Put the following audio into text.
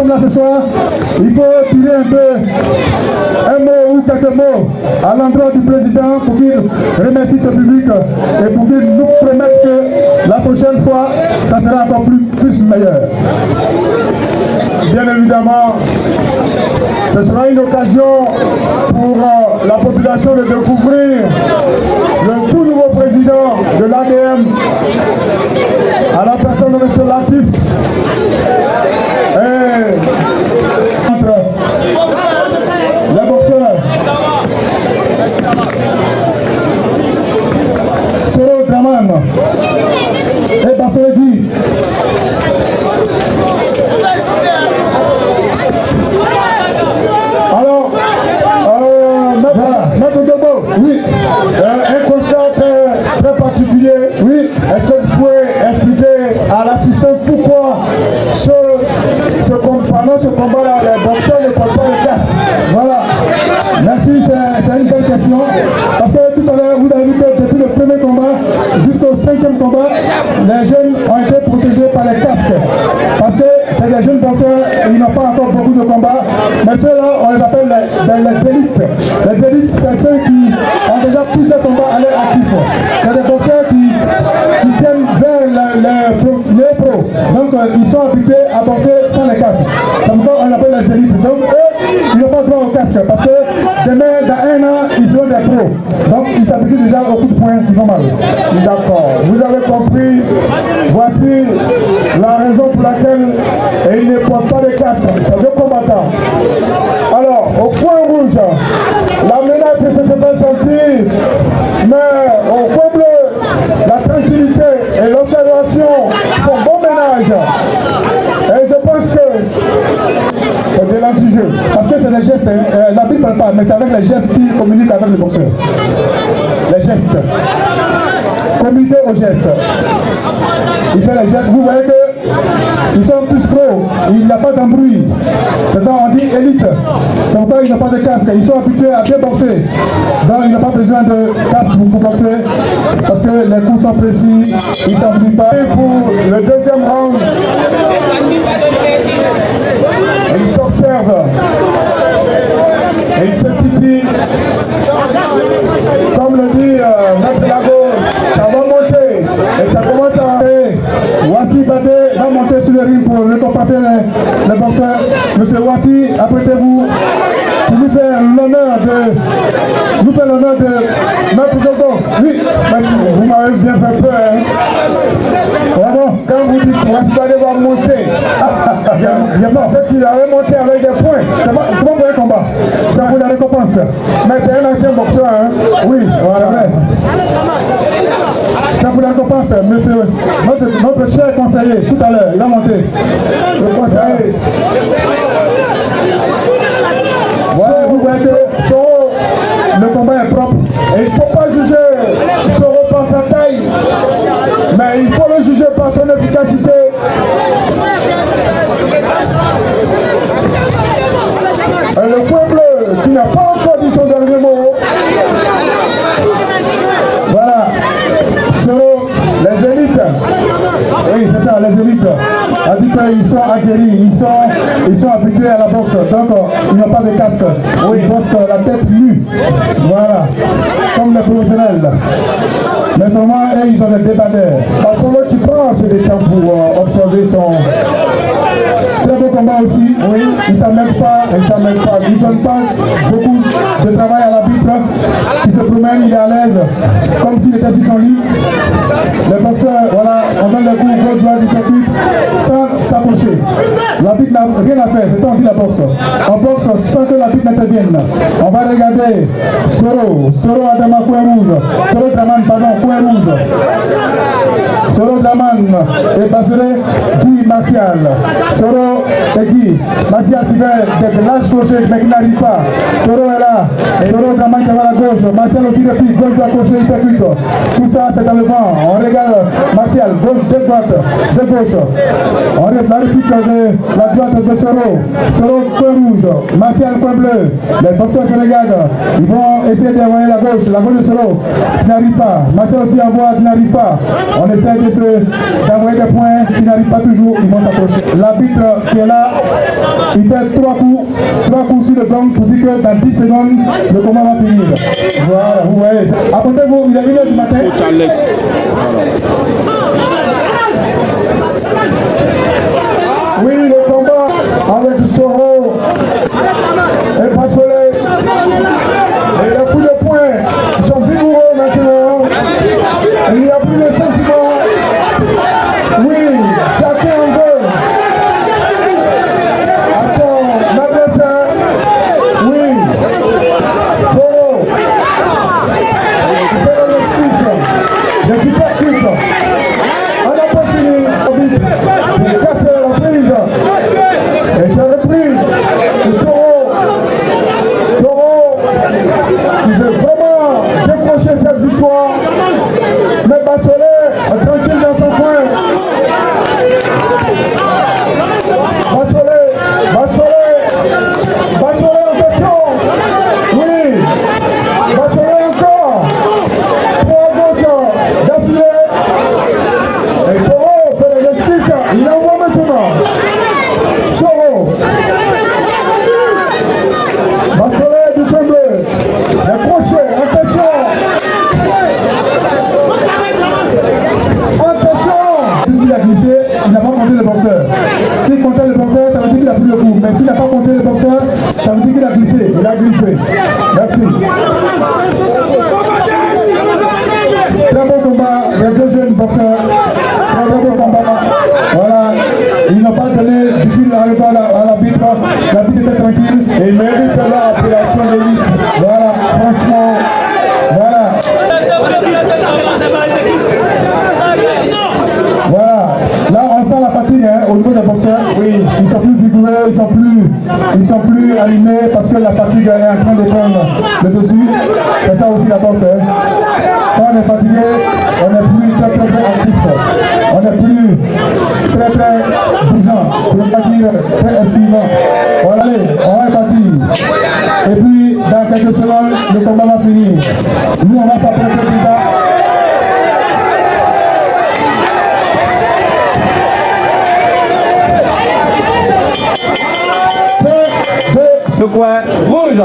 sommes là ce soir, il faut tirer un mot ou quelques mots à l'endroit du président pour qu'il remercie ce public et pour qu'il nous promette que la prochaine fois, ça sera encore plus meilleur. Bien évidemment, ce sera une occasion pour la population de découvrir le tout nouveau président de l'ADM à la personne de M. Latif. Et entre les boxeurs, Soro Draman et Bassolegui. Alors, Maître Dobo, oui, un constat très particulier, oui. Est-ce que vous pouvez expliquer à l'assistant pourquoi pendant ce combat-là, les boxeurs ne portent pas le casque? Voilà, merci, c'est une belle question. Parce que tout à l'heure, vous avez vu que depuis le premier combat jusqu'au 5e combat, les jeunes ont été protégés par les casques. Parce que c'est des jeunes boxeurs, ils n'ont pas encore beaucoup de combats, mais ceux-là, on les appelle les élites. Les élites, c'est ceux qui ont déjà plusieurs combats à leur actif. C'est des boxeurs qui tiennent vers les pros. Donc, ils sont habitués à boxer sans les casques. C'est pourquoi on les appelle les élites. Donc, eux, ils n'ont pas droit au casque parce que demain, dans un an, ils seront des pros. Donc, ils s'habituent déjà au coup de poing qui font mal. D'accord. Vous avez compris. Voici la raison pour laquelle ils ne portent pas de casque. C'est deux combattants. Alors, au point rouge, la menace se fait sentir, mais au point bleu, la tranquillité et l'observation font bon ménage. Et je pense que c'est de l'anti-jeu. Parce que c'est les gestes, l'arbitre ne parle pas, mais c'est avec les gestes qu'il communique avec le boxeur. Les gestes. Communiquer aux gestes. Il fait les gestes. Vous voyez qu'ils sont plus pros. Il n'y a pas d'embrouille. C'est ça, on dit élite. C'est pourquoi ils n'ont pas de casque. Ils sont habitués à bien boxer. Donc ils n'ont pas besoin de casque pour boxer. Parce que les coups sont précis. Ils ne s'embrouillent pas. Et pour le deuxième round, ils s'observent. Et ils se titillent. Comme le dit Maître Lago, ça va monter. Et ça commence à monter. Wassi Badé va monter sur le ring pour récompenser les boxeurs. Monsieur Wassi, apprêtez-vous pour nous faire l'honneur de Maître Dobo. Oui, vous m'avez bien fait peur. Hein? Vraiment, quand vous dites que Wassi Badé va monter, il y a pas fait qu'il avait monté avec des points. C'est pas pour un combat, c'est pour la récompense. Mais c'est un ancien boxeur, hein? Oui, voilà. C'est pour la récompense, monsieur, notre cher conseiller, tout à l'heure, il a monté. Le conseiller. Voilà, vous voyez que Soro, le combat est propre. Et il ne faut pas juger Soro par sa taille, mais il faut le juger par son efficacité. Et le point bleu qui n'a pas encore dit son dernier mot. Voilà. Soro, les élites. Oui, c'est ça, les élites. A dit qu'ils sont aguerris, ils sont habitués à la boxe. Donc, ils n'ont pas de casque. Ils boxent la tête nue. Voilà. Comme les professionnels. Mais seulement, eux, ils ont des débatteurs. Parce que l'autre qui prend, c'est des temps pour observer son... Très beau combat aussi, oui, il ne s'amène pas, il ne donne pas beaucoup de travail à l'arbitre, il se promène, il est à l'aise, comme s'il était sur son lit. Les boxeurs, voilà, on donne les coups, gauche, droite, du technique, sans s'approcher. L'arbitre n'a rien à faire, c'est ça on dit la boxe. On boxe sans que l'arbitre n'intervienne. On va regarder Soro Adama, coin rouge, Soro Draman, pardon, coin rouge. Soro Draman et Basile Guy Martial. Soro et Guy. Martial qui fait des lâches crochet mais qui n'arrive pas. Soro est là. Soro Draman qui va à la gauche. Martial aussi depuis gauche droite crochet il percute. Tout ça c'est dans le vent. On regarde Martial, gauche, de droite, de gauche. On regarde la réplique de la droite de Soro. Soro coin rouge. Martial coin bleu. Les boxeurs se regardent. Ils vont essayer d'envoyer la gauche de Soro qui n'arrive pas. Martial aussi envoie qui n'arrive pas. On essaie d'envoyer des points qui n'arrivent pas toujours, ils vont s'approcher. L'arbitre qui est là, il fait 3 coups sur le gong pour dire que dans 10 secondes, le combat va finir. Voilà, vous voyez. Apportez-vous, il est 1h du matin. Oui, le combat avec Soro et Passolé. Et il y a plus de points. Ils sont vigoureux maintenant. Il n'y a plus de sentiments. Oui, chacun en veut. Attends, l'adversaire. Oui. Soro. Je suis pas on n'a pas fini. Pour casser la prise. Et c'est reprise. Soro qui veut vraiment décrocher cette victoire. Mais Passolé tranquille dans son coin. Passolé, attention. Oui. Passolé encore. 3 gauche d'affilée. Et Soro fait les justices. Il envoie maintenant. Soro. Passolé du comble. Les crochets, attention. S'il a glissé, il n'a pas compté le boxeur. S'il comptait le boxeur, ça veut dire qu'il a pris le coup. Mais s'il n'a pas compté le boxeur, ça veut dire qu'il a glissé. Il a glissé. Merci. Très bon combat, les 2 jeunes boxeurs. Très bon combat. Voilà. Ils n'ont pas donné du fil à l'arbitre. L'arbitre était tranquille. Et il mérite la appellation de l'élite. Voilà, franchement. Voilà. Voilà, là on sent la fatigue au niveau des boxeurs. Oui, ils sont plus vigoureux, ils sont plus animés parce que la fatigue est en train de prendre le dessus. C'est ça aussi la boxe. Quand on est fatigué, on est plus très actif. On est plus très bougeant, pour ne pas dire très estimant. Voilà, allez, on est parti. Et puis dans quelques secondes, le combat va finir. Nous on va s'apprêter plus tard. Ce coin rouge.